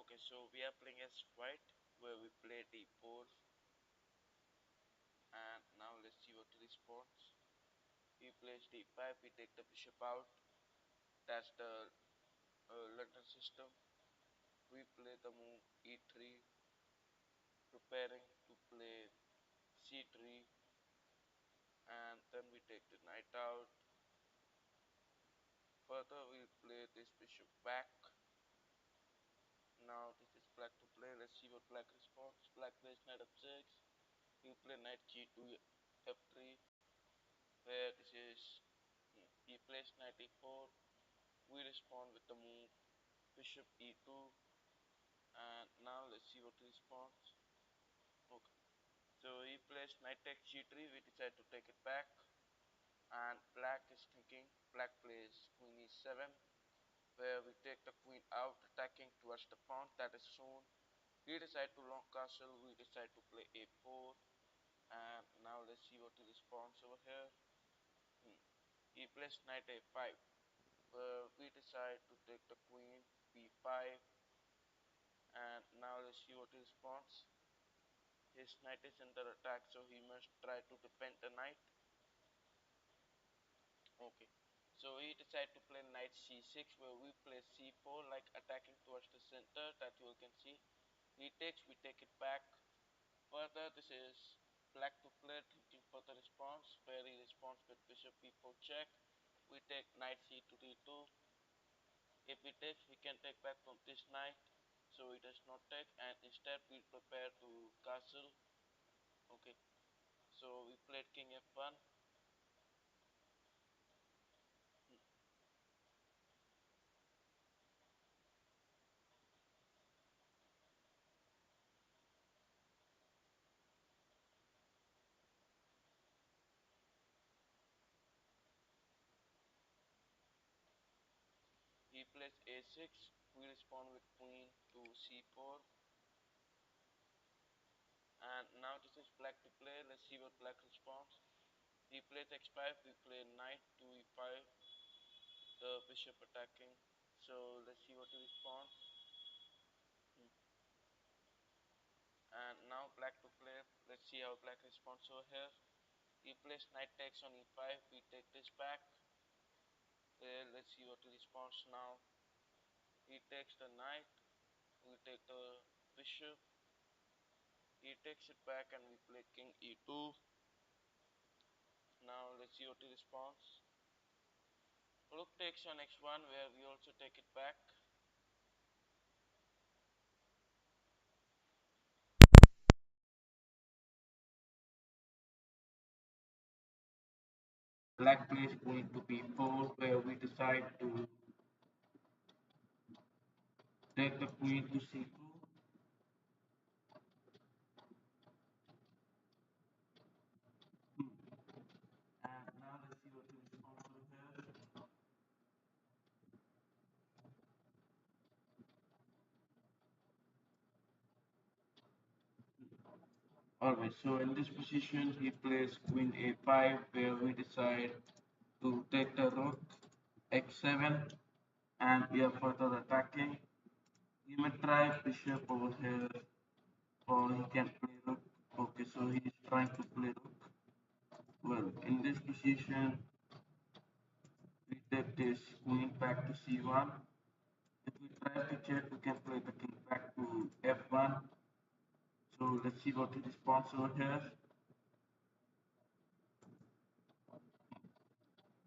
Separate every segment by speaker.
Speaker 1: Okay, so we are playing as white, where we play d4, and now let's see what he responds. He plays d5, we take the bishop out. That's the London system. We play the move e3, preparing to play c3, and then we take the knight out. Further, we play this bishop back. Now this is black to play. Let's see what black responds. Black plays knight f6. We play knight g2 f3, where this is he plays knight e4. We respond with the move bishop e2, and now let's see what he responds. Okay, so he plays knight takes g3. We decide to take it back, and black is thinking. Black plays queen e7, where we take the queen out, attacking towards the pawn that is shown. We decide to long castle. We decide to play a4, and now let's see what he responds over here. Hmm. He plays knight a5, where we decide to take the queen b5, and now let's see what he responds. His knight is under attack, so he must try to defend the knight. Okay, so he decided to play knight c6, where we play c4, like attacking towards the center that you all can see. He takes, we take it back. Further, this is black to play, thinking for the response, where he responds with bishop b4 check. We take knight c to d2. If he takes, we can take back from this knight, so he does not take, and instead we prepare to castle. Okay, so we played king f1. He plays a6. We respond with queen to c4, and now this is black to play. Let's see what black responds. He plays x5. We play knight to e5, the bishop attacking. So let's see what he responds. Hmm. And now black to play. Let's see how black responds over here. He plays knight takes on e5. We take this back. Let's see what he responds now. He takes the knight. We take the bishop. He takes it back, and we play king e2. Now let's see what he responds. Rook takes on x1, where we also take it back. Black plays queen to b4, where we decide to take the queen to c2. And now let's see what he responds over here. Alright, so in this position he plays queen a5, where we decide to take the rook x7, and we are further attacking. He may try bishop over here, or he can play rook. Okay, so he is trying to play rook. Well, in this position, we take this queen back to c1. If we try to check, we can play the king back to f1. So let's see what he responds over here.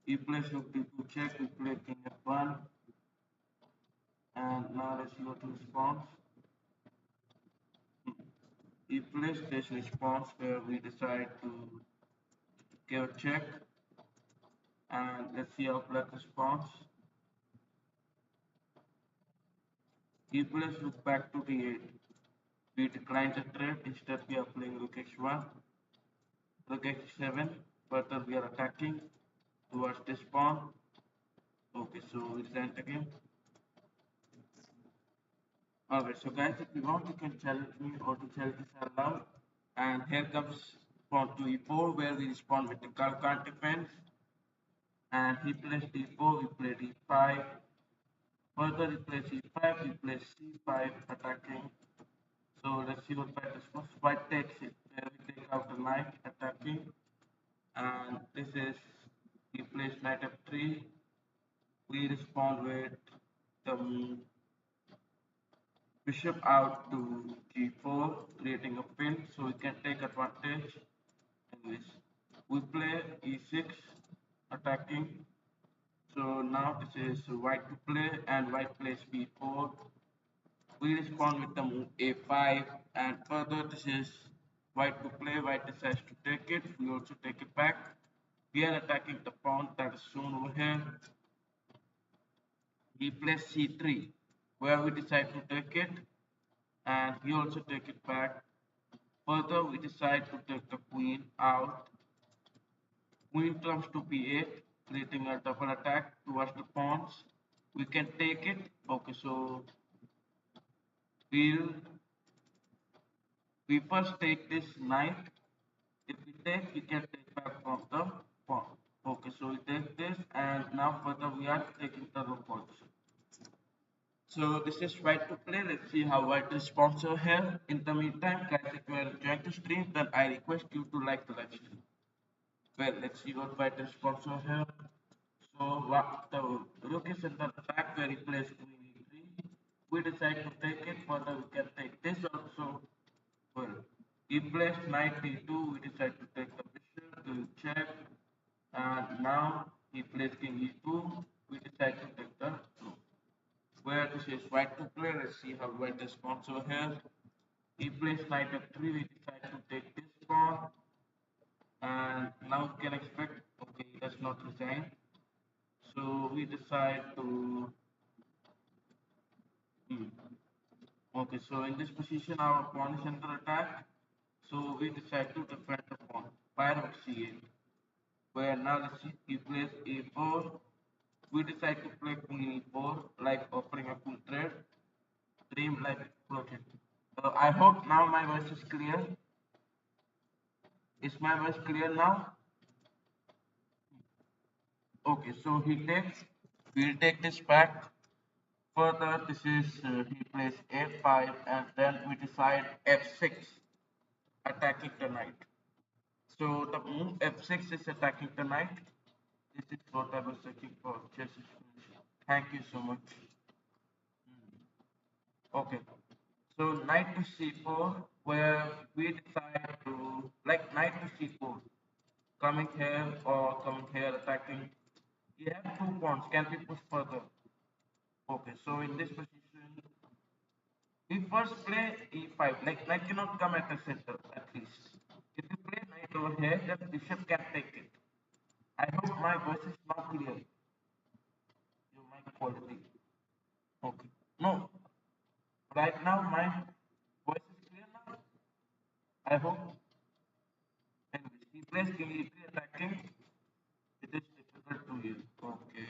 Speaker 1: He plays rook d2 check, we play king f1, and now let's see what he responds. He plays this response, where we decide to give a check, and let's see how black responds. He plays rook back to d8. We decline the trade, instead we are playing rook h1, rook h7. Further we are attacking towards this pawn. Okay, so we send again. Alright, so guys, if you want, you can challenge me or to challenge this aloud. And here comes pawn to e4, where we respond with the Galkan defense. And he plays d4, we play d5. Further, he plays e5, he plays c5, attacking. So let's see what white responds. White takes it. There we take out the knight, attacking. And this is, he plays knight f3. We respond with the bishop out to g4, creating a pin, so we can take advantage in this. We play e6, attacking. So now this is white to play, and white plays b4. We respond with the move a5, and further this is white to play. White decides to take it. We also take it back. We are attacking the pawn that is shown over here. We plays c3, where we decide to take it, and we also take it back. Further, we decide to take the queen out. Queen comes to b8, creating a double attack towards the pawns. We can take it. Okay, so we'll we first take this knight. If we take, we can take back from the pawn. Okay, so we take this, and now further we are taking the rook also. So this is white to play. Let's see how white responds over here. In the meantime, guys, if you are enjoying the stream, then I request you to like the live stream. Well, let's see what white responds over here. So what the rook is in the back where he plays queen e3. We decide to take it. Further, we can take this also. Well, he plays knight e2. We decide to take the bishop to check. And now he plays king e2. We decide to take the rook. Where this is white to play. Let's see how white responds over here. He plays knight f3. We decide to take this pawn. And now you can expect, okay, he does not resign. So we decide to, okay, so in this position our pawn is under attack. So we decide to defend the pawn by rook c8. Where now let's see, he plays a4. We decide to play queen e4, like offering a full trade. Dream like broken. I hope now my voice is clear. Is my voice clear now? Okay, so he takes, we'll take this back. Further, this is he plays a5, and then we decide f6, attacking the knight. So the move f6 is attacking the knight. This is what I was searching for. Chess information. Thank you so much. Okay. So knight to c4, where we decide to like knight to c4, coming here or coming here, attacking. You have two pawns. Can be pushed further? Okay. So in this position, we first play e5. Like knight cannot come at the center at least. If you play knight over here, then bishop can take it. I hope my voice is now clear. Your mic quality. Okay. No. Right now my voice is clear now. I hope. Anyways, he plays king e3 attacking. It is difficult to hear. Okay.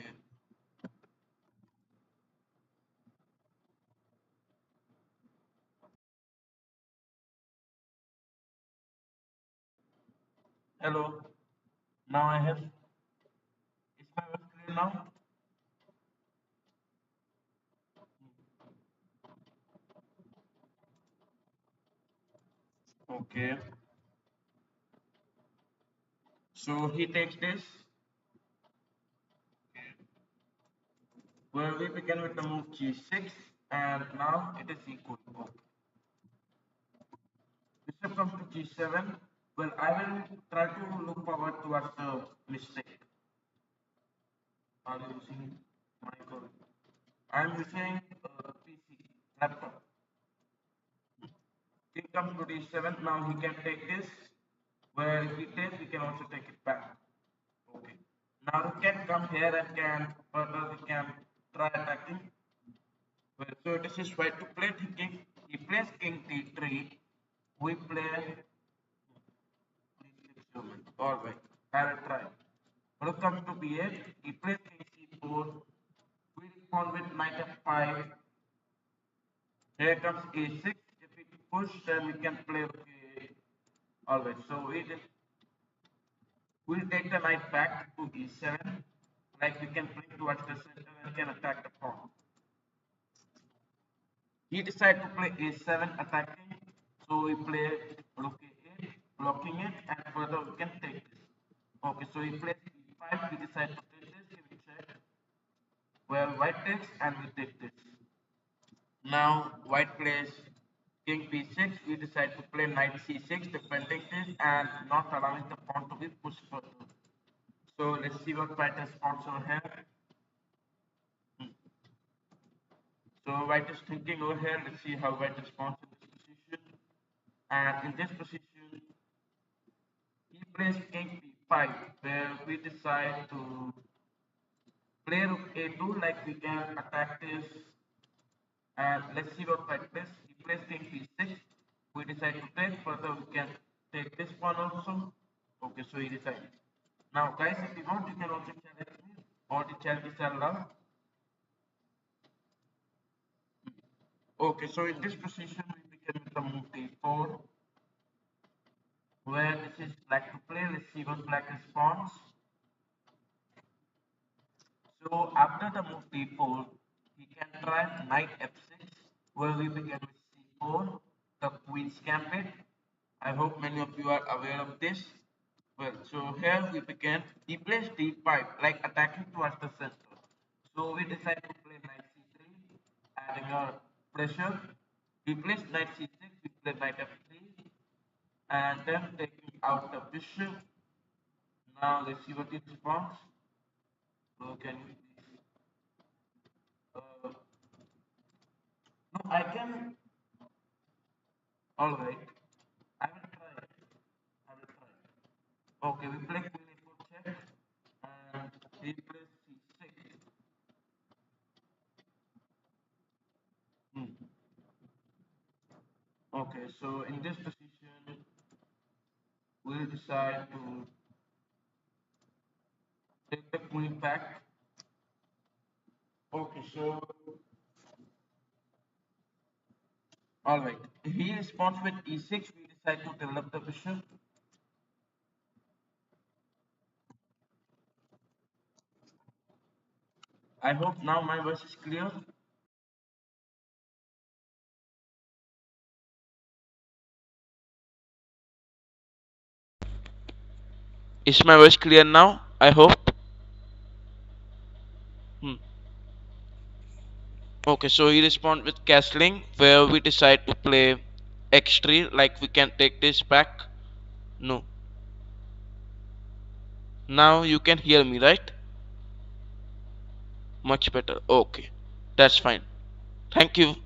Speaker 1: Hello. Now I have. Is my voice clear now? Okay. So he takes this. Where we begin with the move g6, and now it is equal. Okay. Bishop comes to g7. Well, I will try to look forward towards the mistake. Are you using mic or? I am using PC laptop. King comes to d7. Now he can take this. Where if he takes, we can also take it back. Okay. Now we can come here and can further we can try attacking. Well, so this is white to play king. He plays king d3. We play. Alright, I will try. Rook comes to b8. He plays king c4. We respond with knight f5. Here comes a6. If we push, then we can play rook a8. Alright, so we'll take the knight back to e7. Like we can play towards the center and can attack the pawn. He decided to play a7 attacking, so we play rook a8, blocking it, and further we can take this. Okay, so he plays e5, we decide to take this, we check. Well, white takes and we take this. Now white plays king b6, we decide to play knight c6, defending this and not allowing the pawn to be pushed further. So let's see what white responds over here. So white is thinking over here, let's see how white responds in this position. And in this position, he plays king b5, where we decide to play rook a2, like we can attack this. And let's see what white plays. He plays king b6. We decide to take. Further, we can take this pawn also. Okay, so he decides. Now, guys, if you want, you can also challenge me. All the challenges are allowed. Okay, so in this position, we begin with the move d4, where this is black to play. Let's see what black responds. So after the move d4, he can try knight f6, where we begin with c4, the queen's gambit. I hope many of you are aware of this. Well, so here we begin. He plays d5, like attacking towards the center. So we decide to play knight c3, adding a pressure. He plays knight c6, we play knight f3, and then taking out the bishop. Now let's see what it responds. So can we please? No, I can. All right. I will try. I will try. Okay, we play queen e4 check, and he plays c6. Hmm. Okay, so in this position, we'll decide to take the queen back. Okay, so all right. He responds with e6. We decide to develop the bishop. I hope now my voice is clear. Is my voice clear now? I hope. Hmm. Okay, so he respond with castling, where we decide to play x3, like we can take this back. No. Now you can hear me, right? Much better. Okay, that's fine. Thank you.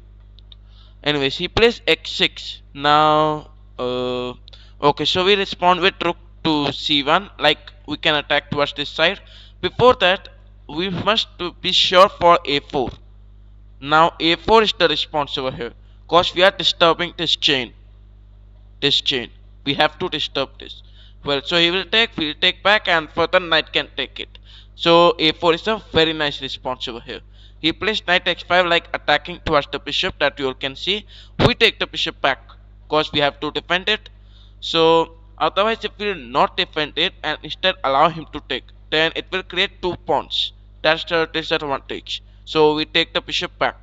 Speaker 1: Anyways, he plays x6. Now, okay, so we respond with rook to c1, like we can attack towards this side. Before that, we must to be sure for a4. Now, a4 is the response over here, because we are disturbing this chain. This chain. We have to disturb this. Well, so he will take, we will take back, and further knight can take it. So a4 is a very nice response over here. He plays knight x5, like attacking towards the bishop, that you all can see. We take the bishop back because we have to defend it. So otherwise, if we will not defend it and instead allow him to take, then it will create two pawns. That's the disadvantage. So we take the bishop back,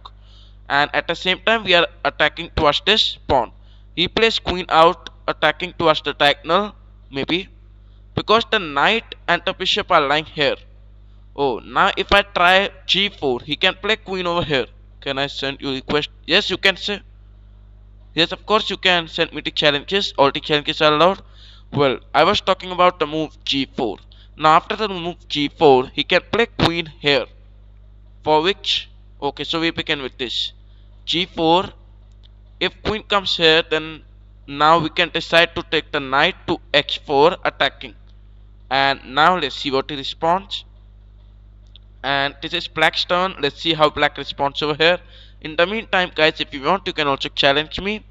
Speaker 1: and at the same time we are attacking towards this pawn. He plays queen out, attacking towards the diagonal, maybe, because the knight and the bishop are lying here. Oh, now if I try g4, he can play queen over here. Can I send you request? Yes, you can say. Yes, of course you can send me the challenges. All the challenges are allowed. Well, I was talking about the move g4. Now after the move g4, he can play queen here. For which, okay, so we begin with this. g4. If queen comes here, then now we can decide to take the knight to h4 attacking. And now let's see what he responds. And this is black's turn. Let's see how black responds over here. In the meantime, guys, if you want, you can also challenge me.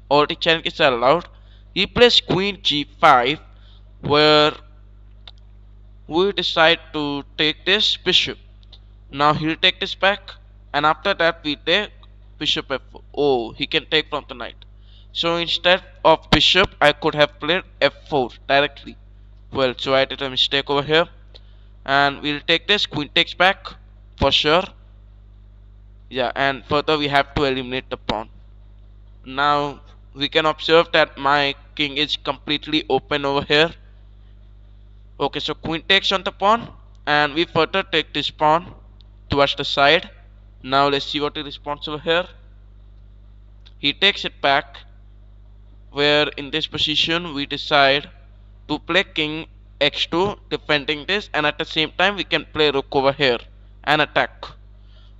Speaker 1: All the challenges are allowed. He plays queen g5, where we decide to take this bishop. Now he'll take this back, and after that we take bishop f4. Oh, he can take from the knight. So instead of bishop, I could have played f4 directly. Well, so I did a mistake over here, and we'll take this. Queen takes back for sure. Yeah, and further we have to eliminate the pawn. Now we can observe that my king is completely open over here. Okay, so queen takes on the pawn, and we further take this pawn towards the side. Now let's see what he responds over here. He takes it back, where in this position we decide to play king x2 defending this, and at the same time we can play rook over here and attack.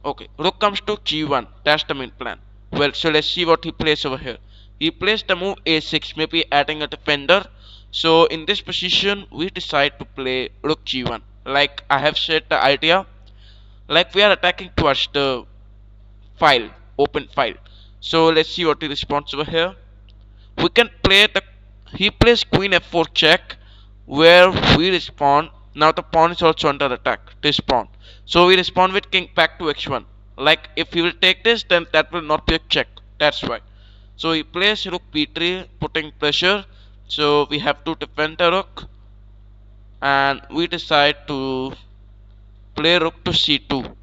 Speaker 1: Okay, rook comes to g1. That's the main plan. Well, so let's see what he plays over here. He plays the move a6, maybe adding a defender. So in this position, we decide to play rook g1. Like I have said the idea, like we are attacking towards the file, open file. So let's see what he responds over here. We can play the, he plays queen f4 check, where we respond. Now the pawn is also under attack, this pawn, so we respond with king back to x1. Like if he will take this, then that will not be a check, that's why. So he plays rook b3, putting pressure, so we have to defend the rook, and we decide to play rook to c2.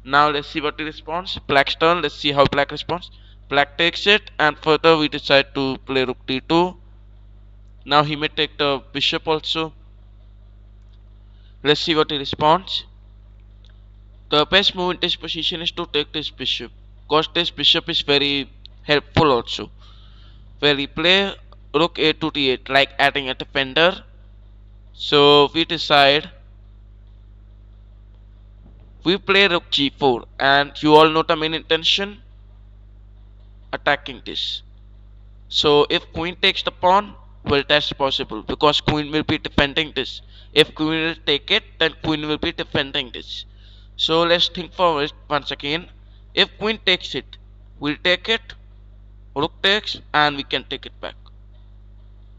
Speaker 1: Now let's see what he responds. Black's turn. Let's see how black responds. Black takes it, and further we decide to play rook d2. Now he may take the bishop also. Let's see what he responds. The best move in this position is to take this bishop, because this bishop is very helpful also. Where we play rook a to d8, like adding a defender. So we decide we play rook g4, and you all know the main intention, attacking this. So if queen takes the pawn, well, that's possible because queen will be defending this. If queen will take it, then queen will be defending this. So let's think for it once again. If queen takes it, we'll take it. Rook takes, and we can take it back.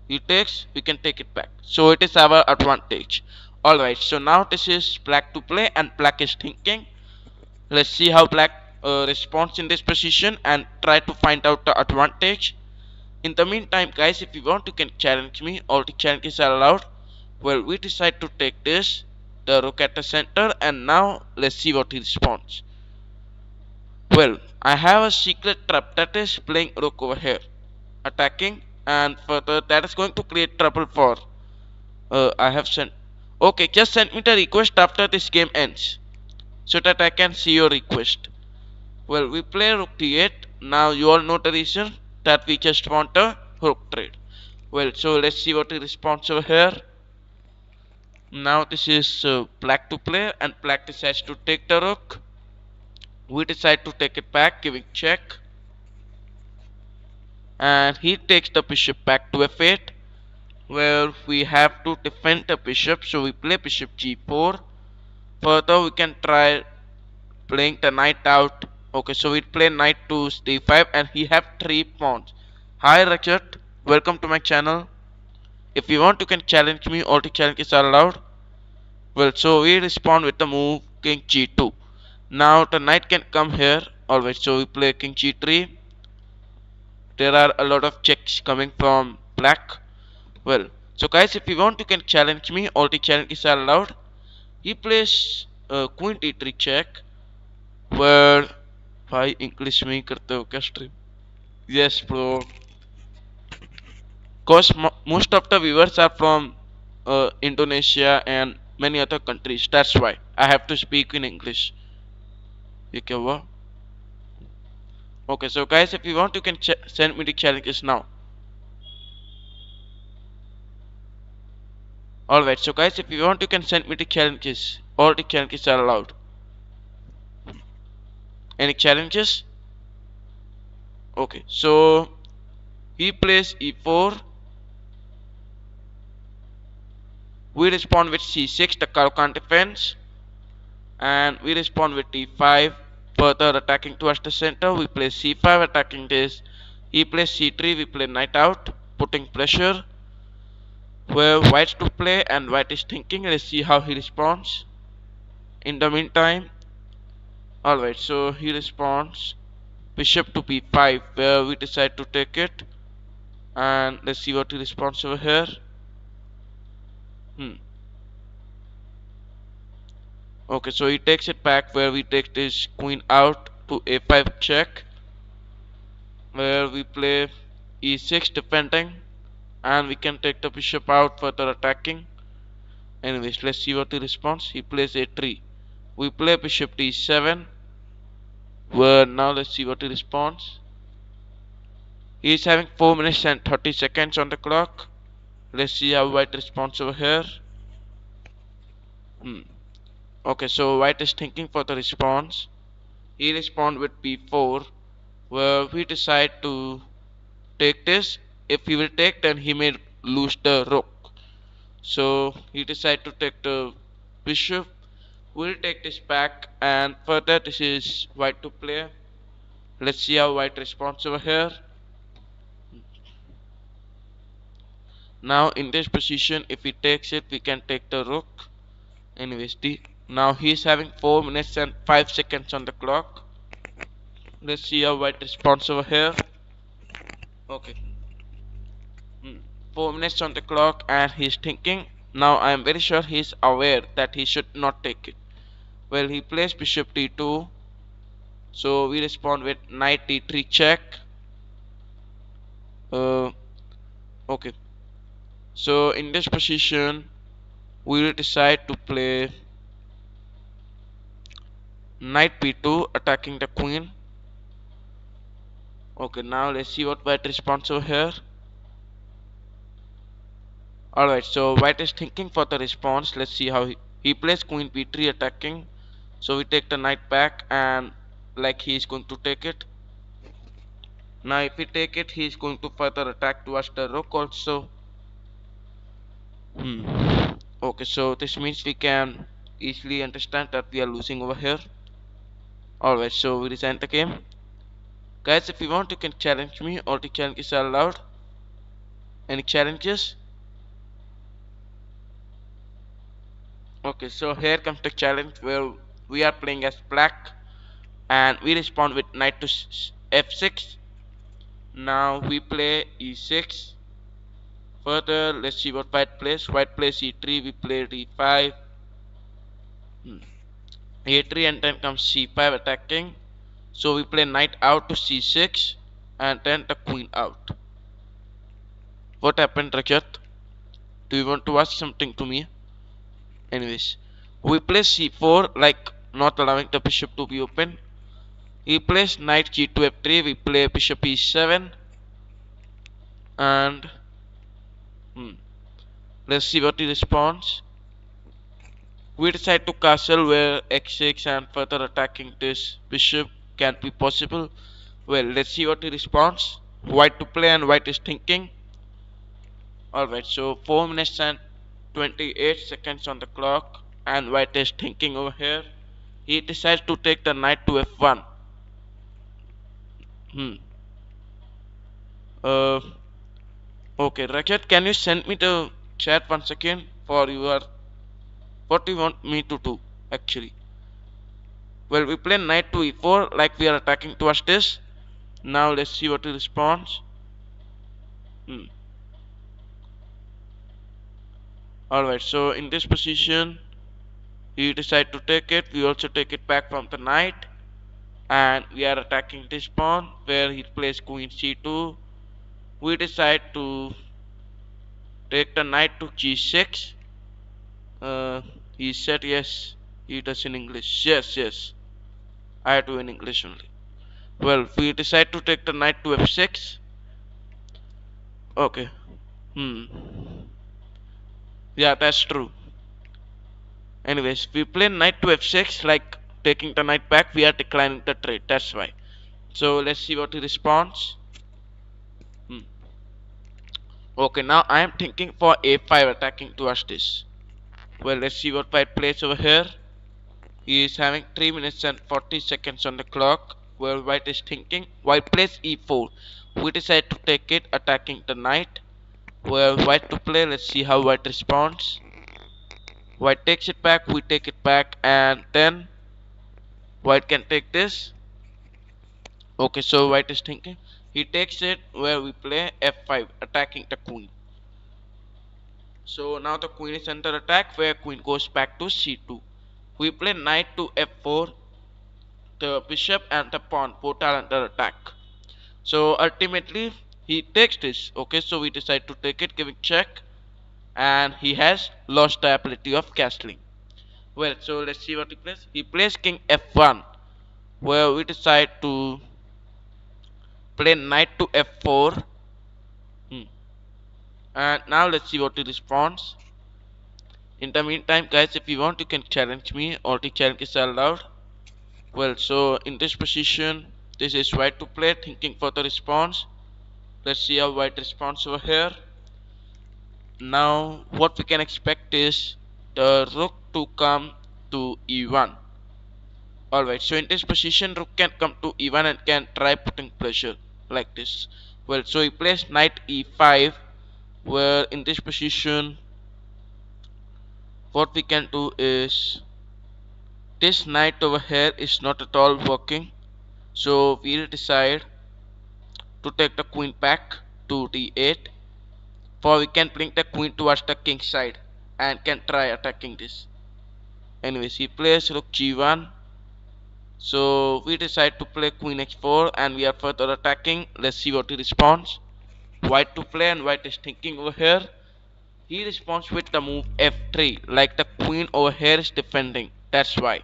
Speaker 1: He takes, we can take it back. So it is our advantage. Alright, so now this is black to play, and black is thinking. Let's see how black responds in this position and try to find out the advantage. In the meantime, guys, if you want, you can challenge me. All the challenges are allowed. Well, we decide to take this, the rook at the center, and now let's see what he responds. Well, I have a secret trap that is playing rook over here, attacking, and further that is going to create trouble for. I have sent. Okay, just send me the request after this game ends, so that I can see your request. Well, we play rook d8. Now you all know the reason, that we just want a rook trade. Well, so let's see what he responds over here. Now this is black to play, and black decides to take the rook. We decide to take it back, giving check, and he takes the bishop back to f8, where we have to defend the bishop. So we play bishop g4. Further we can try playing the knight out. Okay, so we play knight to d5, and he have 3 pawns. Hi Rajat, welcome to my channel. If you want, you can challenge me. All the challenges are allowed. Well, so we respond with the move king g2. Now the knight can come here. Alright, so we play king g3. There are a lot of checks coming from black. Well, so guys, if you want, you can challenge me. All the challenges are allowed. He plays queen d3 check, where भाई English में ही करते हो क्या stream? Yes bro, cause most of the viewers are from Indonesia and many other countries, that's why I have to speak in English. ये क्या हुआ? Okay, so guys, if you want, you can send me the challenges now. Alright, so guys, if you want, you can send me the challenges. All the challenges are allowed. Any challenges? Okay, so he plays e4. We respond with c6, the Caro-Kann defense, and we respond with d5. Further attacking towards the center, we play c5, attacking this. He plays c3, we play knight out, putting pressure. Where white's to play, and white is thinking. Let's see how he responds. In the meantime, alright, so he responds bishop to b5, where we decide to take it, and let's see what he responds over here. Okay, so he takes it back, where we take this queen out to a5 check, where we play e6 defending, and we can take the bishop out further attacking. Anyways, let's see what he responds. He plays a3. We play bishop d7. Well, now let's see what he responds. He is having 4 minutes and 30 seconds on the clock. Let's see how white responds over here. Okay, so white is thinking for the response. He responds with b4, where we decide to take this. If he will take, then he may lose the rook. So he decides to take the bishop. We'll take this back, and further this is white to play. Let's see how white responds over here. Now in this position, if he takes it, we can take the rook. Anyways, now he's having 4 minutes and 5 seconds on the clock. Let's see how white responds over here. Okay. 4 minutes on the clock, and he's thinking. Now I am very sure he's aware that he should not take it. Well, he plays bishop d2. So we respond with knight d3 check. Okay. So in this position, we will decide to play knight b2 attacking the queen. Okay, now let's see what white responds over here. Alright, so white is thinking for the response. Let's see how he plays queen b3 attacking. So we take the knight back, and like he is going to take it. Now if we take it, he is going to further attack towards the rook also. Okay, so this means we can easily understand that we are losing over here. Alright, so we resign the game. Guys, if you want, you can challenge me. All the challenges are allowed. Any challenges? Okay, so here comes the challenge where we are playing as black, and we respond with knight to f6. Now we play e6. Further, let's see what white plays. White plays e3. We play d5. a3, and then comes c5 attacking. So we play knight out to c6, and then the queen out. What happened, Rajat? Do you want to ask something to me? Anyways, we play c4, like not allowing the bishop to be open. He plays knight g2 f3. We play bishop e7, and let's see what he responds. We decide to castle where x6, and further attacking this bishop can be possible. Well, let's see what he responds. White to play, and white is thinking. Alright, so 4 minutes and 28 seconds on the clock, and white is thinking over here. He decides to take the knight to f1. Okay, Rajat, can you send me the chat once again for your what do you want me to do actually? Well, we play knight to e4, like we are attacking towards this. Now let's see what he responds. Alright, so in this position, he decides to take it. We also take it back from the knight, and we are attacking this pawn where he plays queen c2. We decide to take the knight to g6. He said yes. He does in English. Yes. I do in English only. Well, we decide to take the knight to f6. Okay. Yeah, that's true. Anyways, we play knight to f6, like taking the knight back. We are declining the trade. That's why. So let's see what he responds. Okay, now I am thinking for a5 attacking towards this. Well, let's see what white plays over here. He is having 3 minutes and 40 seconds on the clock. Well, white is thinking. White plays e4. We decide to take it, attacking the knight. Well, white to play. Let's see how white responds. White takes it back. We take it back, and then white can take this. Okay, so white is thinking. He takes it, where we play f5, attacking the queen. So now the queen is under attack, where queen goes back to c2. We play knight to f4. the bishop and the pawn both are under attack. So ultimately he takes this. Okay, so we decide to take it, giving check, and he has lost the ability of castling. Well, so let's see what he plays. He plays king f1, where we decide to play knight to f4. And now let's see what he responds. In the meantime, guys, if you want, you can challenge me. All the challenges are allowed. Well, so in this position, this is white to play, thinking for the response. Let's see how white responds over here. Now, what we can expect is the rook to come to e1. Alright, so in this position, rook can come to e1 and can try putting pressure like this. Well, so he plays knight e5, where in this position, what we can do is this knight over here is not at all working. So we'll decide to take the queen back to d8, for we can bring the queen towards the king side and can try attacking this. Anyways, he plays rook g1. So we decide to play queen h4 and we are further attacking. Let's see what he responds. White to play, and white is thinking over here. He responds with the move f3, like the queen over here is defending. That's why.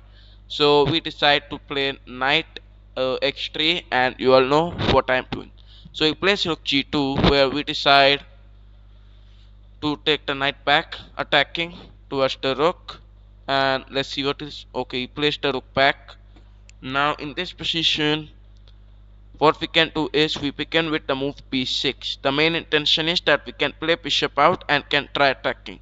Speaker 1: So we decide to play knight x3, and you all know what I'm doing. So he plays rook g2, where we decide to take the knight back, attacking towards the rook. And let's see what is okay. He plays the rook back. Now in this position, what we can do is we begin with the move b6. The main intention is that we can play bishop out and can try attacking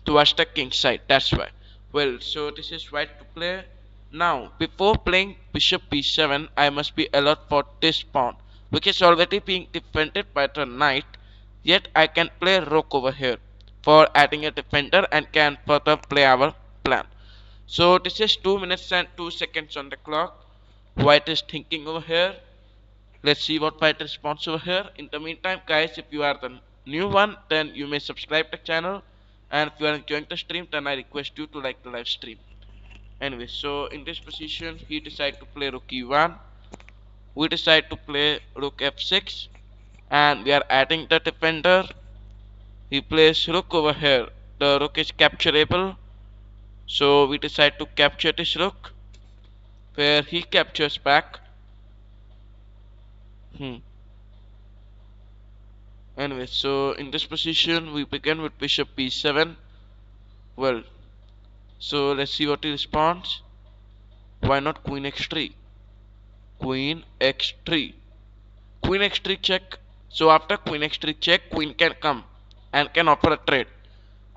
Speaker 1: towards the king side. That's why. Well, so this is white to play. Now before playing bishop b7, I must be alert for this pawn, which is already being defended by the knight. Yet I can play rook over here for adding a defender and can further play our plan. So this is 2 minutes and 2 seconds on the clock. White is thinking over here. Let's see what white responds over here. In the meantime, guys, if you are the new one, then you may subscribe the channel, and if you are enjoying the stream, then I request you to like the live stream. Anyway, so in this position, he decided to play rook e1. We decide to play rook f6, and we are adding the defender. He plays rook over here. The rook is capturable, so we decide to capture this rook, where he captures back. Anyway, so in this position we begin with bishop b7. Well, so let's see what he responds. Why not queen x3? Queen x3. Queen x3 check. So after queen x3 check, queen can come and can offer a trade.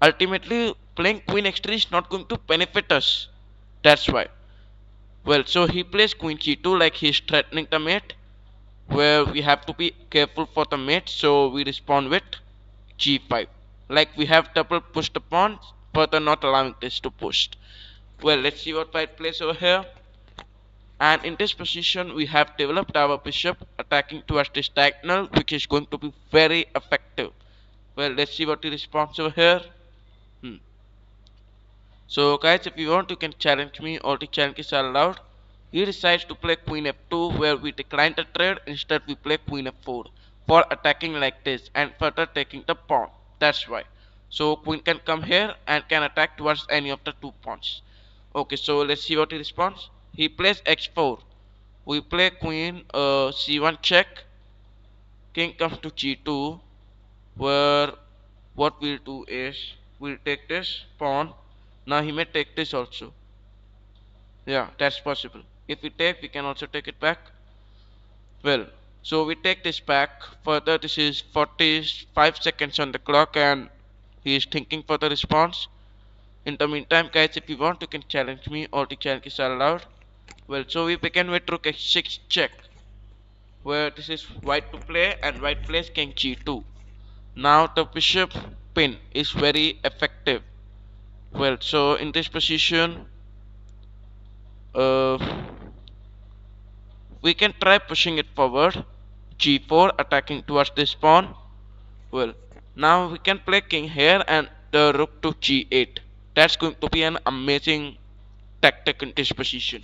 Speaker 1: Ultimately, playing queen x3 is not going to benefit us. That's why. Well, so he plays queen g2, like he's threatening the mate, where we have to be careful for the mate. So we respond with g5, like we have double pushed the pawn, further not allowing this to push. Well, let's see what white plays over here. And in this position we have developed our bishop attacking towards this diagonal, which is going to be very effective. Well, let's see what he responds over here. So guys, if you want, you can challenge me. All the challenges are allowed. He decides to play queen f2, where we decline the trade. Instead we play queen f4 for attacking like this and further taking the pawn. That's why. So queen can come here and can attack towards any of the two pawns. Okay, so let's see what he responds. He plays x4. We play queen c1 check. King comes to g2, where what we'll do is we'll take this pawn. Now he may take this also. Yeah, that's possible. If we take, we can also take it back. Well, so we take this back. Further, this is 45 seconds on the clock, and he is thinking for the response. In the meantime, guys, if you want, you can challenge me. All the challenges are allowed. Well, so we begin with rook h6 check, where this is white to play, and white plays king g2. Now the bishop pin is very effective. Well, so in this position, we can try pushing it forward. g4, attacking towards this pawn. Well, now we can play king here and the rook to g8. That's going to be an amazing tactic in this position.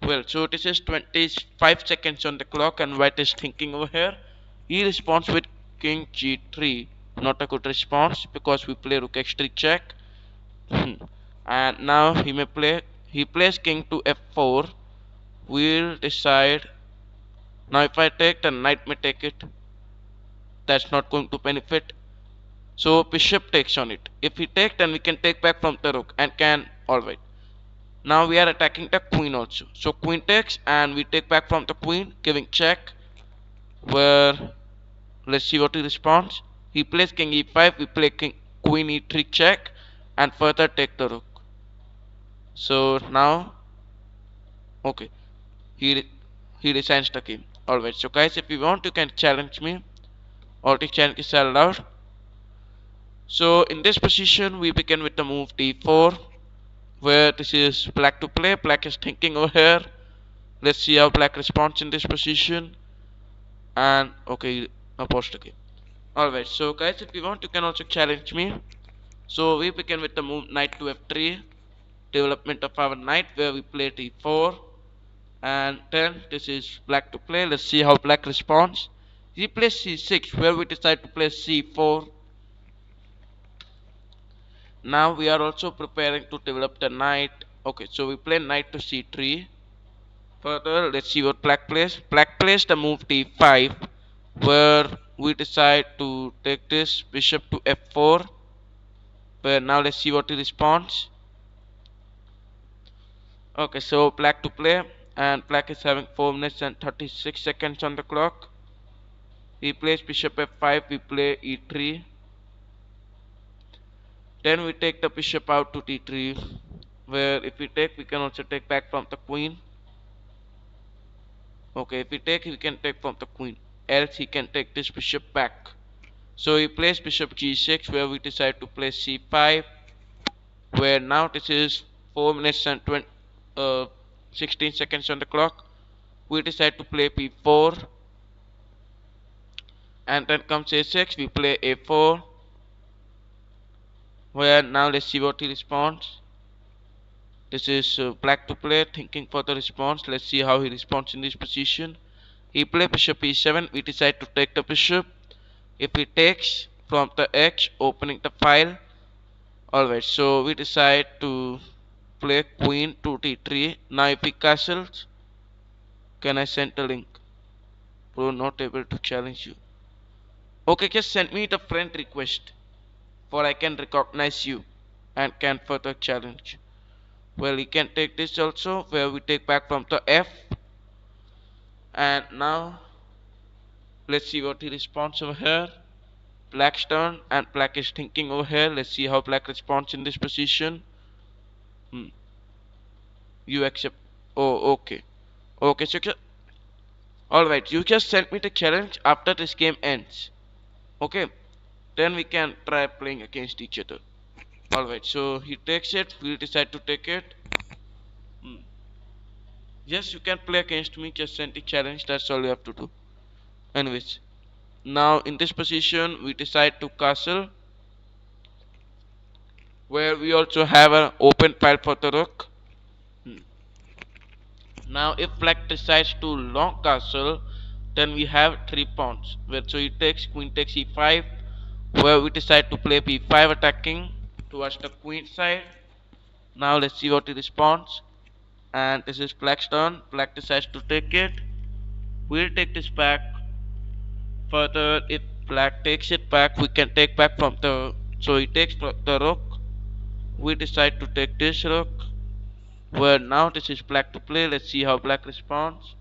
Speaker 1: Well, so this is 25 seconds on the clock and white is thinking over here. He responds with king g3. Not a good response because we play rook x3 check. And now he plays king to f4. We'll decide. Now if I take, the knight may take it. That's not going to benefit. So bishop takes on it. If he takes, then we can take back from the rook and can. Alright. Now we are attacking the queen also. So queen takes and we take back from the queen, giving check. Where let's see what he responds. He plays king e5, we play queen e3 check and further take the rook. So now okay, he resigns the game. Alright, so guys, if you want you can challenge me. Or the challenge is allowed. So in this position we begin with the move d4, where this is black to play. Black is thinking over here. Let's see how black responds in this position. And okay, opposed again. Alright, so guys, if you want you can also challenge me. So we begin with the move knight to f3, development of our knight, where we play d4. And then this is black to play. Let's see how black responds. He plays c6, where we decide to play c4. Now we are also preparing to develop the knight. Okay, so we play knight to c3. Further, let's see what black plays. Black plays the move d5, where we decide to take this bishop to f4. Where now let's see what he responds. Okay, so black to play, and black is having 4 minutes and 36 seconds on the clock. He plays bishop f5, we play e3. Then we take the bishop out to d3, where if we take, we can also take back from the queen. Okay, if we take, we can take from the queen. Else he can take this bishop back. So he plays bishop g6, where we decide to play c5. Where now this is 4 minutes and 16 seconds on the clock. We decide to play b4. And then comes a6, we play a4. Where now let's see what he responds. This is black to play, thinking for the response. Let's see how he responds in this position. He plays bishop e7, we decide to take the bishop. If he takes from the edge, opening the file. Alright, so we decide to play queen to d3. Now if he castles, can I send the link? Bro, not able to challenge you. Okay, just send me the friend request, for I can recognize you and can further challenge. Well, he can take this also, where we take back from the f. And now let's see what he responds over here. Black's turn, and black is thinking over here. Let's see how black responds in this position. You accept. Oh, okay. Okay, so alright, you just send me the challenge after this game ends. Okay, then we can try playing against each other. Alright, so he takes it, we'll decide to take it. Yes, you can play against me, just send the challenge, that's all you have to do. Anyways, now in this position we decide to castle, where we also have an open file for the rook. Now if black decides to long castle, then we have 3 pawns, where so he takes, queen takes e5, where we decide to play b5 attacking towards the queen side. Now let's see what he responds. And this is black's turn. Black decides to take it. We'll take this back. Further, if black takes it back, we can take back from the, so he takes the rook. We decide to take this rook, where now this is black to play. Let's see how black responds.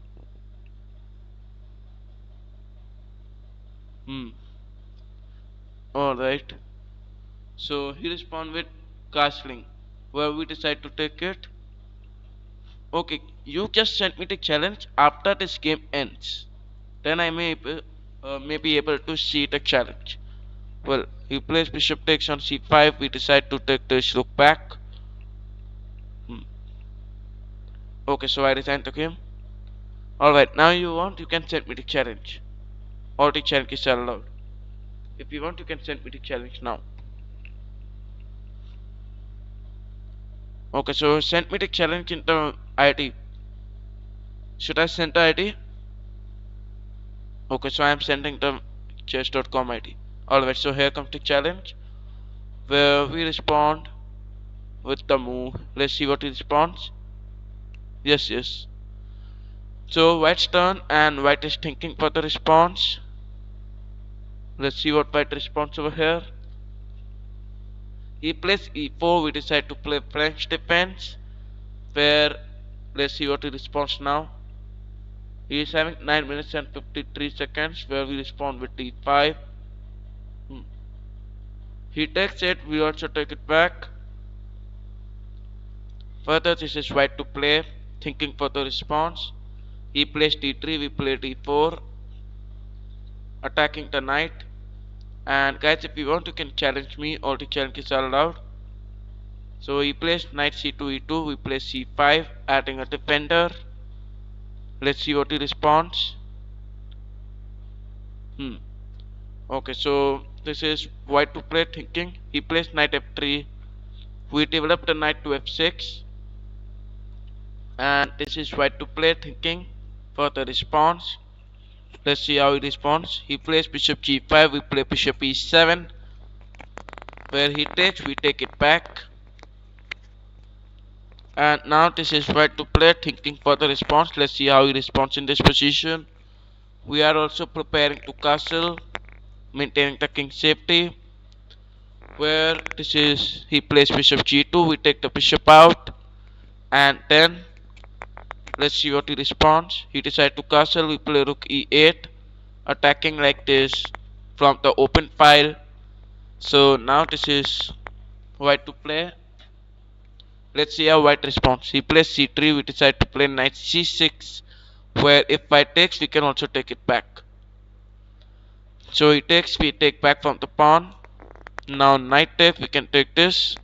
Speaker 1: Alright, so he responds with castling, where we decide to take it. Okay, you just sent me the challenge after this game ends. Then I may be able to see the challenge. Well, he plays bishop takes on c5. We decide to take this rook back. Okay, so I resign the game. Alright, now you want, you can send me the challenge. All the challenges are allowed. If you want, you can send me the challenge now. Okay, so send me the challenge in the ID. Should I send the ID? Okay, so I am sending the chess.com ID. Alright, so here comes the challenge where we respond with the move. Let's see what he responds. Yes, yes. So white's turn and white is thinking for the response. Let's see what white responds over here. He plays e4. We decide to play French defense. Where let's see what he responds now. He is having 9 minutes and 53 seconds. Where we respond with d5. He takes it. We also take it back. Further, this is white to play, thinking for the response. He plays d3. We play d4, attacking the knight. And guys, if you want, you can challenge me. All the challenges are allowed. So he plays knight c2 e2. We play c5, adding a defender. Let's see what he responds. Okay, so this is white to play, thinking. He plays knight f3. We develop the knight to f6. And this is white to play, thinking for the response. Let's see how he responds. He plays bishop g5. We play bishop e7. Where he takes, we take it back. And now this is white to play, thinking for the response. Let's see how he responds in this position. We are also preparing to castle, maintaining the king's safety. Where this is, he plays bishop g2. We take the bishop out. And then let's see what he responds. He decides to castle. We play rook e8, attacking like this from the open file. So now this is white to play. Let's see how white responds. He plays c3. We decide to play knight c6, where if white takes, we can also take it back. So he takes, we take back from the pawn. Now knight takes, we can take this.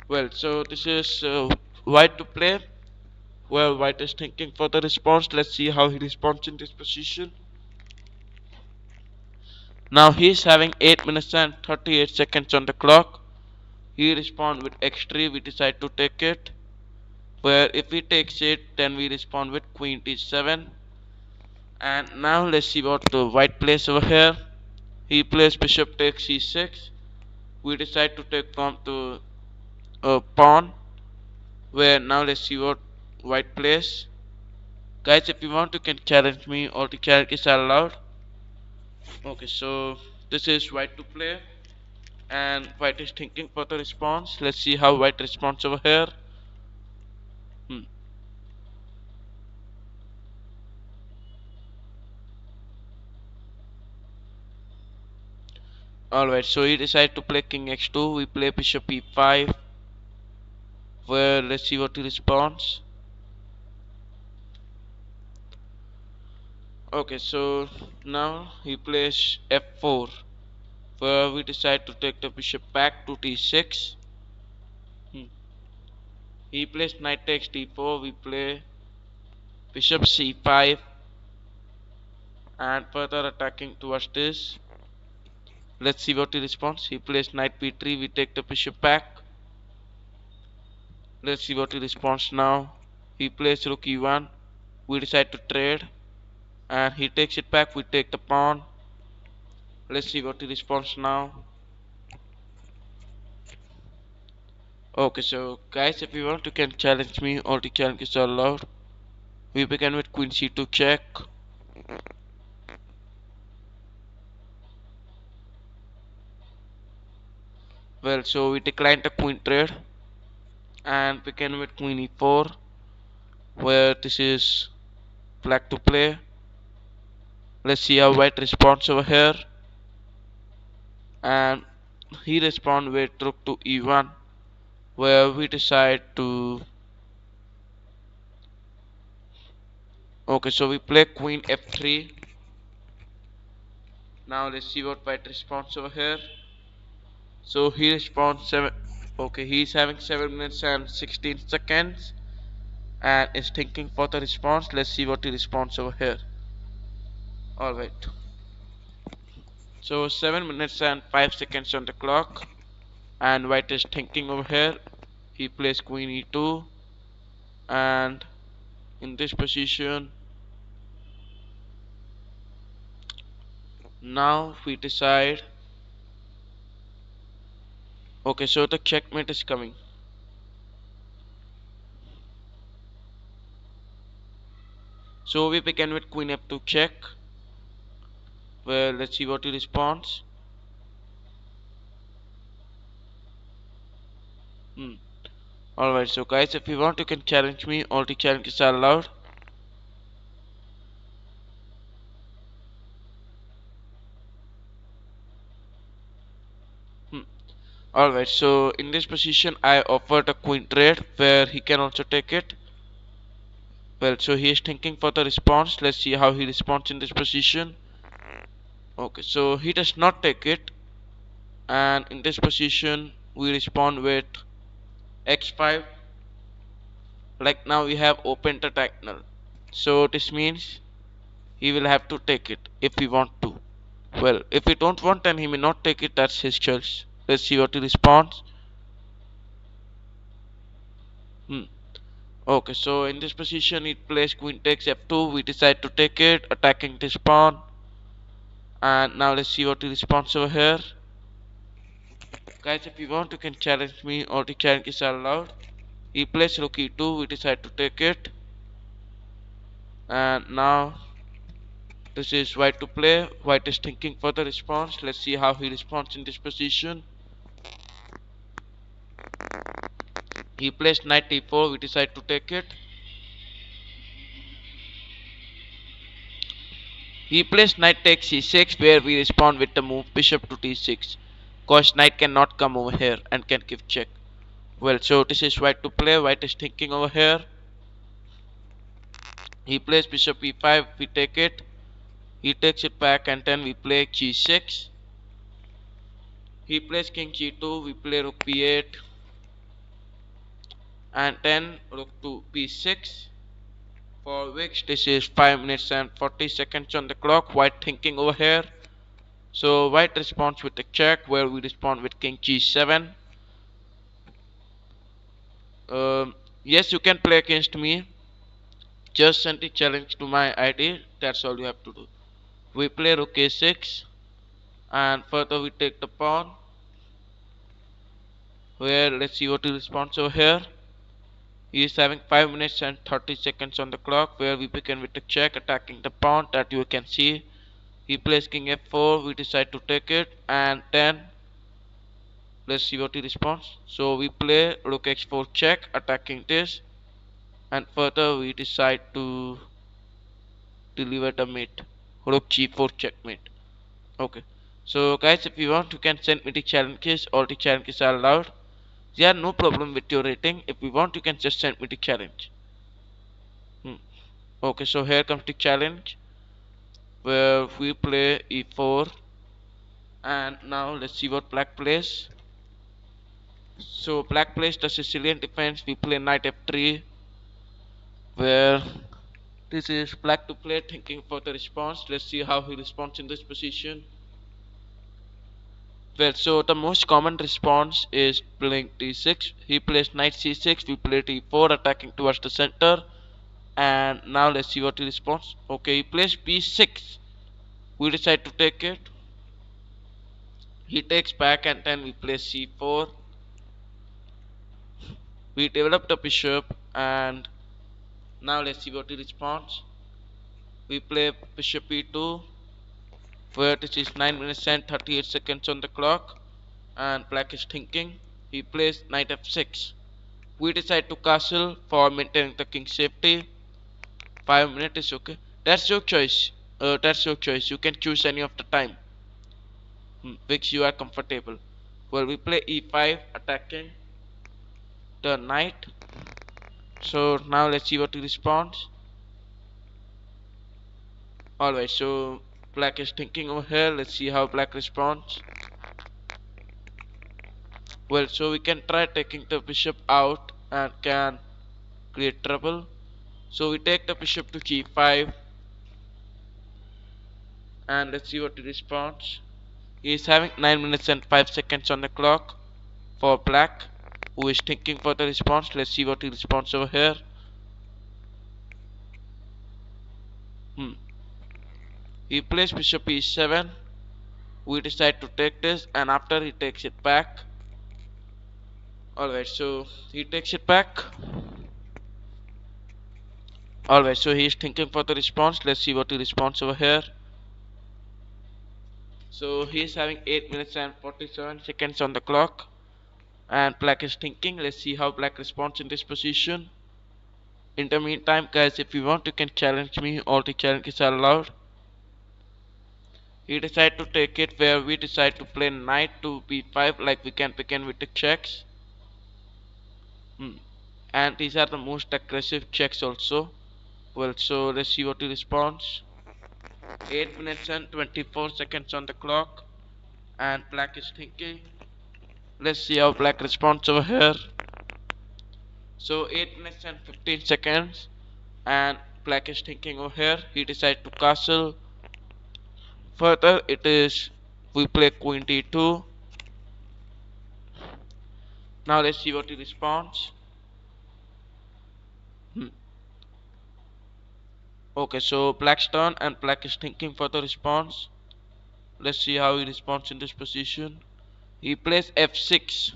Speaker 1: Well, so this is white to play. Well, white is thinking for the response. Let's see how he responds in this position. Now he is having 8 minutes and 38 seconds on the clock. He responds with x3. We decide to take it. Where if he takes it, then we respond with queen d7. And now let's see what the white plays over here. He plays bishop takes c6. We decide to take from the pawn. Where now let's see what white plays. Guys, if you want, you can challenge me. All the challenges are allowed. Okay, so this is white to play, and white is thinking for the response. Let's see how white responds over here. Alright, so he decided to play king x2. We play bishop e5. Well, let's see what he responds. Okay, so now he plays f4, where we decide to take the bishop back to d6. He plays knight takes d4. We play bishop c5, and further attacking towards this. Let's see what he responds. He plays knight b3. We take the bishop back. Let's see what he responds now. He plays rook e1. We decide to trade, and he takes it back. We take the pawn. Let's see what he responds now. Okay, so guys, if you want, you can challenge me. All the challenges are allowed. We begin with queen c2 check. Well, so we decline the queen trade and begin with queen e4, where this is black to play. Let's see how white responds over here. And he responds with rook to e1, where we decide to. Okay, so we play queen f3. Now let's see what white responds over here. So he responds 7. Okay, he's having 7 minutes and 16 seconds and is thinking for the response. Let's see what he responds over here. Alright, so 7 minutes and 5 seconds on the clock, and white is thinking over here. He plays queen e2, and in this position. Now we decide. Okay, so the checkmate is coming. So we begin with queen f2 check. Well, let's see what he responds. Alright, so guys, if you want, you can challenge me. All the challenges are allowed. Alright, so in this position, I offered a queen trade where he can also take it. Well, so he is thinking for the response. Let's see how he responds in this position. Okay, so he does not take it, and in this position we respond with x5. Like now we have opened the diagonal, so this means he will have to take it if we want to. Well, if we don't want, then he may not take it. That's his choice. Let's see what he responds. Okay, so in this position it plays queen takes f2. We decide to take it, attacking this pawn. And now let's see what he responds over here. Guys, if you want, you can challenge me. All the challenges are allowed. He plays rook e2. We decide to take it. And now this is white to play. White is thinking for the response. Let's see how he responds in this position. He plays knight e4. We decide to take it. He plays knight takes c6, where we respond with the move bishop to d6. Cause knight cannot come over here and can give check. Well, so this is white to play. White is thinking over here. He plays bishop e5. We take it. He takes it back, and then we play g6. He plays king g2. We play rook b8, and then rook to b6. For which this is 5 minutes and 40 seconds on the clock. White thinking over here. So white responds with a check, where we respond with king g7. Yes, you can play against me. Just send the challenge to my ID. That's all you have to do. We play rook a6, and further we take the pawn. Where let's see what he responds over here. He is having 5 minutes and 30 seconds on the clock, where we begin with a check, attacking the pawn that you can see. He plays king f4. We decide to take it, and then let's see what he responds. So we play rook x4 check, attacking this, and further we decide to deliver the mate, rook g4 checkmate. Okay, so guys, if you want, you can send me the challenges. All the challenges are allowed. Yeah, no problem with your rating. If you want, you can just send me the challenge. Okay, so here comes the challenge, where we play e4, and now let's see what black plays. So black plays the Sicilian defense. We play knight f3, where this is black to play, thinking for the response. Let's see how he responds in this position. Well, so the most common response is playing d6. He plays knight c6. We play d4, attacking towards the center. And now let's see what he responds. Okay, he plays b6. We decide to take it. He takes back, and then we play c4. We develop the bishop, and now let's see what he responds. We play bishop e2, where this is 9 minutes and 38 seconds on the clock, and black is thinking. He plays knight f6. We decide to castle for maintaining the king's safety. 5 minutes is okay. That's your choice. That's your choice. You can choose any of the time which you are comfortable. Well, we play e5, attacking the knight. So now let's see what he responds. Alright, so black is thinking over here. Let's see how black responds. Well, so we can try taking the bishop out and can create trouble. So we take the bishop to g5, and let's see what he responds. He is having 9 minutes and 5 seconds on the clock for black, who is thinking for the response. Let's see what he responds over here. Hmm. He plays bishop e7. We decide to take this, and after he takes it back. Alright, so he takes it back. Alright, so he's thinking for the response. Let's see what he responds over here. So he's having 8 minutes and 47 seconds on the clock. And black is thinking. Let's see how black responds in this position. In the meantime, guys, if you want, you can challenge me. All the challenges are allowed. He decided to take it where we decide to play knight to b5, like we can begin with the checks. And these are the most aggressive checks also. Well, so let's see what he responds. 8 minutes and 24 seconds on the clock. And black is thinking. Let's see how black responds over here. So 8 minutes and 15 seconds. And black is thinking over here. He decides to castle. Further, it is we play queen d2. Now let's see what he responds. Okay, so black's turn, and black is thinking for the response. Let's see how he responds in this position. He plays f6.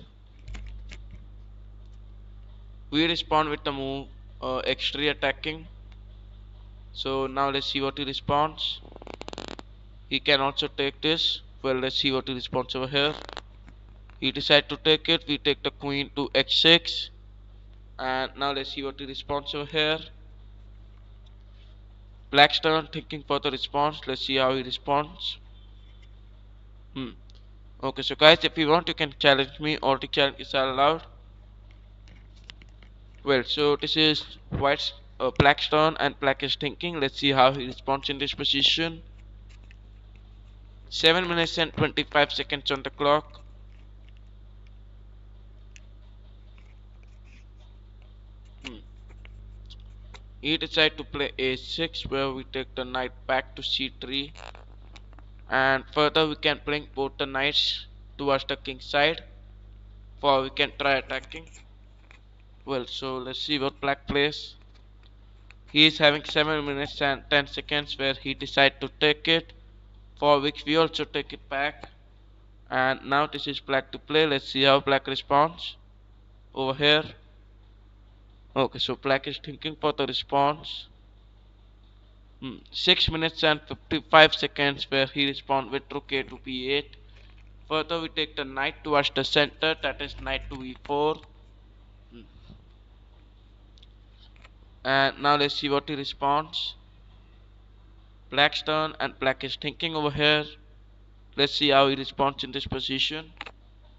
Speaker 1: We respond with the move x3 attacking. So now let's see what he responds. He can also take this. Well, let's see what he responds over here. He decides to take it. We take the queen to x6. And now let's see what he responds over here. Black's turn, thinking for the response. Let's see how he responds. Okay, so guys, if you want, you can challenge me. All the challenges are allowed. Well, so this is white's black's turn, and black is thinking. Let's see how he responds in this position. 7 minutes and 25 seconds on the clock. He decided to play a6, where we take the knight back to c3, and further we can bring both the knights towards the king side, for we can try attacking. Well, so let's see what black plays. He is having 7 minutes and 10 seconds, where he decided to take it, for which we also take it back. And now this is black to play. Let's see how black responds over here. Okay, so black is thinking for the response. 6 minutes and 55 seconds, where he responds with rook a to b8. Further, we take the knight towards the center, that is knight to e4. And now let's see what he responds. Black's turn, and black is thinking over here. Let's see how he responds in this position.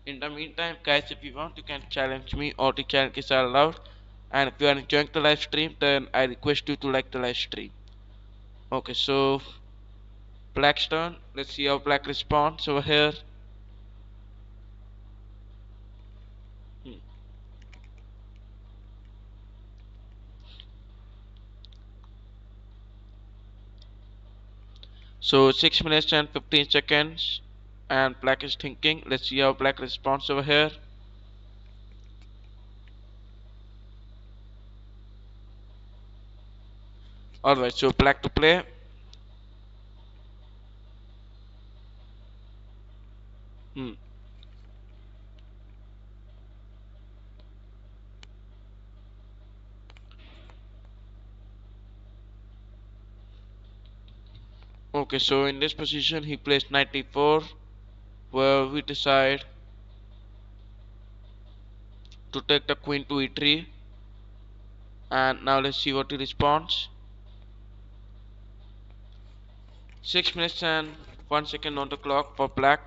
Speaker 1: In the meantime, guys, if you want, you can challenge me. All the challenges are allowed. And if you are enjoying the live stream, then I request you to like the live stream. Okay, so black's turn. Let's see how black responds over here. So 6 minutes and 15 seconds, and black is thinking. Let's see how black responds over here. Alright, so black to play. Okay, so in this position he plays knight d4, where we decide to take the queen to e3. And now let's see what he responds. 6 minutes and 1 second on the clock for black.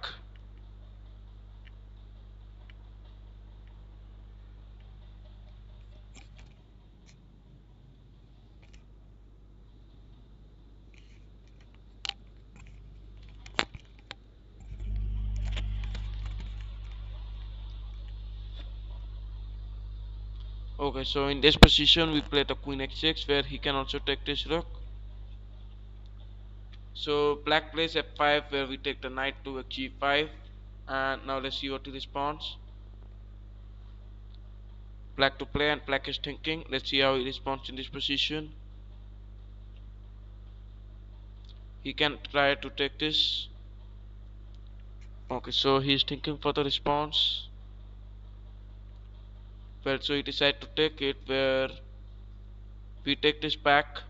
Speaker 1: Okay, so in this position we play the queen x6, where he can also take this rook. So black plays f5, where we take the knight to g5. And now let's see what he responds. Black to play, and black is thinking. Let's see how he responds in this position. He can try to take this. Okay, so he's thinking for the response. Well, so he decided to take it, where we take this back.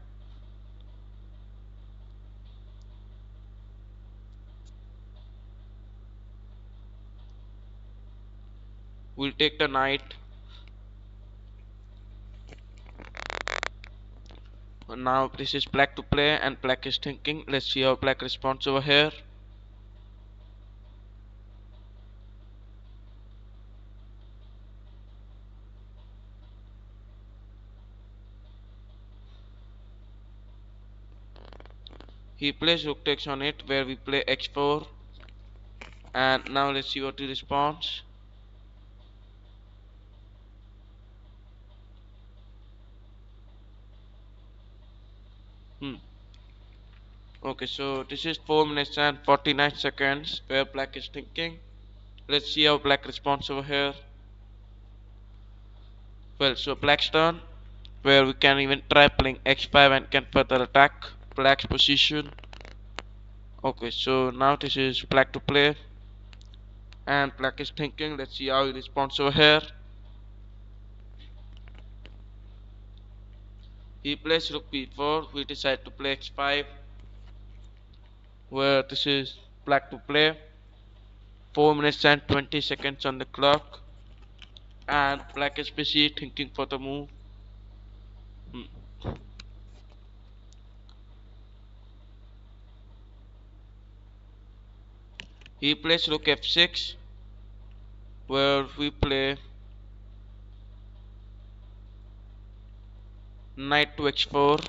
Speaker 1: We'll take the knight. Now this is black to play, and black is thinking. Let's see how black responds over here. He plays rook takes on it, where we play x4. And now let's see what he responds. Okay, so this is 4 minutes and 49 seconds, where black is thinking. Let's see how black responds over here. Well, so black's turn, where we can even try playing x5 and can further attack black's position. Okay, so now this is black to play, and black is thinking. Let's see how he responds over here. He plays rook b4. We decide to play x5, where this is black to play. 4 minutes and 20 seconds on the clock, and black is busy thinking for the move. He plays rook f6, where we play knight to x4.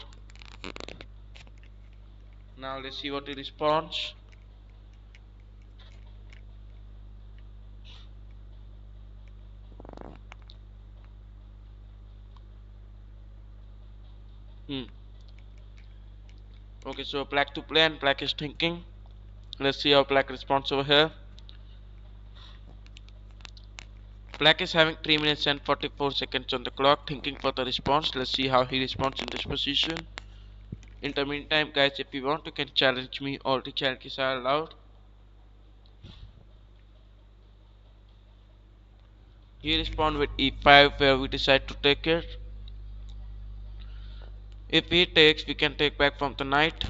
Speaker 1: Now let's see what he responds. Okay, so black to play, and black is thinking. Let's see how black responds over here. Black is having 3 minutes and 44 seconds on the clock, thinking for the response. Let's see how he responds in this position. In the meantime, guys, if you want, you can challenge me. All the challenges are allowed. He responds with e5, where we decide to take it. If he takes, we can take back from the knight.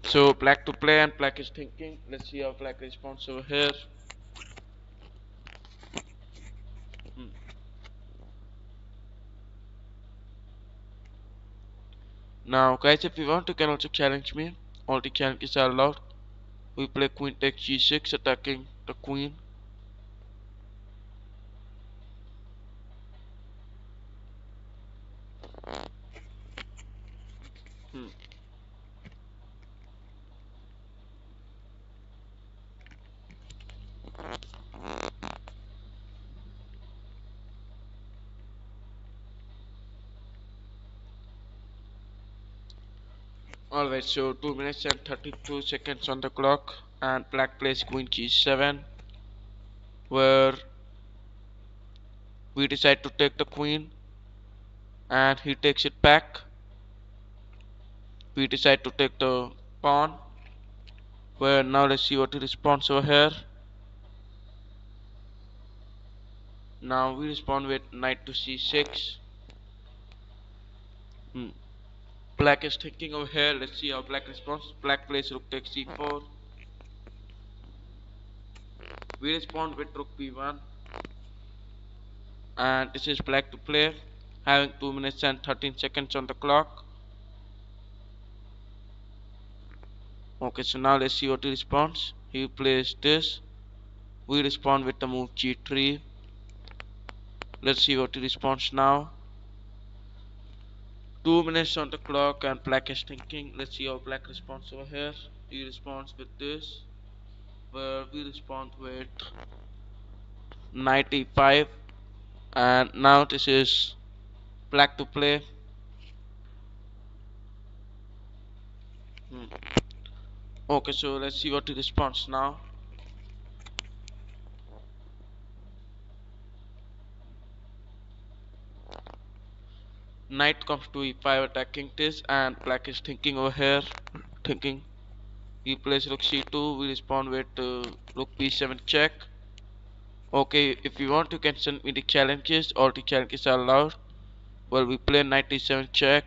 Speaker 1: So black to play, and black is thinking. Let's see how black responds over here. Now guys, if you want, you can also challenge me. All the challenges are allowed. We play queen takes g6, attacking the queen. Alright, so 2 minutes and 32 seconds on the clock, and black plays queen g7, where we decide to take the queen, and he takes it back. We decide to take the pawn, where now let's see what he responds over here. Now we respond with knight to c6. Black is thinking over here. Let's see how black responds. Black plays rook takes c4. We respond with rook b1, and this is black to play, having 2 minutes and 13 seconds on the clock. Okay, so now let's see what he responds. He plays this. We respond with the move g3. Let's see what he responds now. 2 minutes on the clock, and black is thinking. Let's see how black responds over here. He responds with this, where we respond with knight e5, and now this is black to play. Okay, so let's see what he responds now. Knight comes to e5 attacking this, and black is thinking over here. Thinking. He plays rook c2. We respond with rook b7 check. Okay, if you want you can send me the challenges. All the challenges are allowed. Well, we play knight e7 check.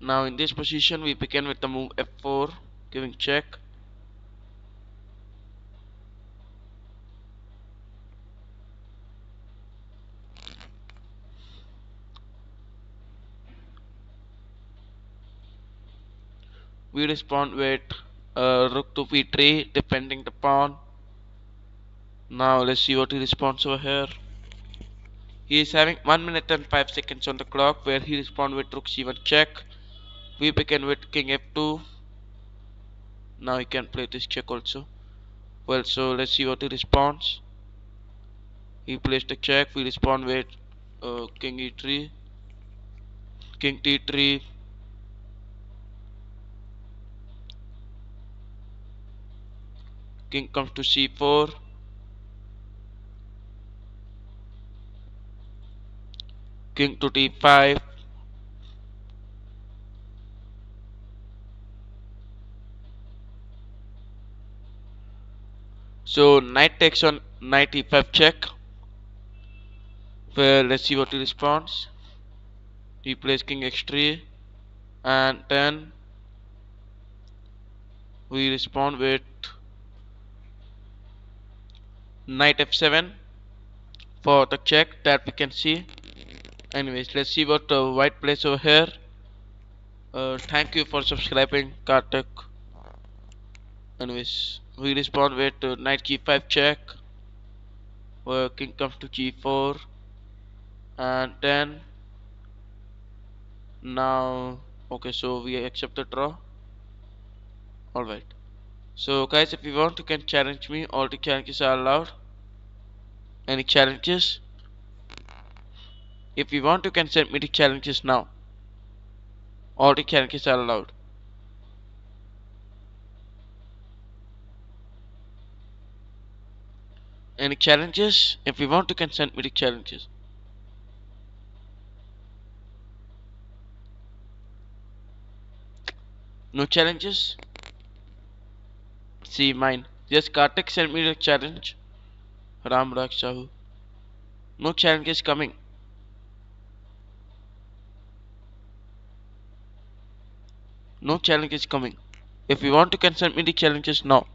Speaker 1: Now in this position we begin with the move f4, giving check. We respond with rook to b3, defending the pawn. Now let's see what he responds over here. He is having 1 minute and 5 seconds on the clock, where he responds with rook c1 check. We begin with king f2. Now he can play this check also. Well, so let's see what he responds. He plays the check. We respond with king e3, king d3, king comes to c4, king to d5. So knight takes on knight e5 check. Well, let's see what he responds. He plays king x3, and then we respond with knight f7 for the check that we can see. Anyways, let's see what white plays over here. Thank you for subscribing, Kartik. Anyways, we respond with knight g5 check, where king comes to g4, and then now okay, so we accept the draw. Alright. So guys, if you want you can challenge me. All the challenges are allowed. Any challenges? If you want you can send me the challenges now. All the challenges are allowed. Any challenges? If you want you can send me the challenges. No challenges? See mine. Just Kartik sent me the challenge. Ram Rakshahu. No challenges coming. No challenge is coming. If you want you can send me the challenges now.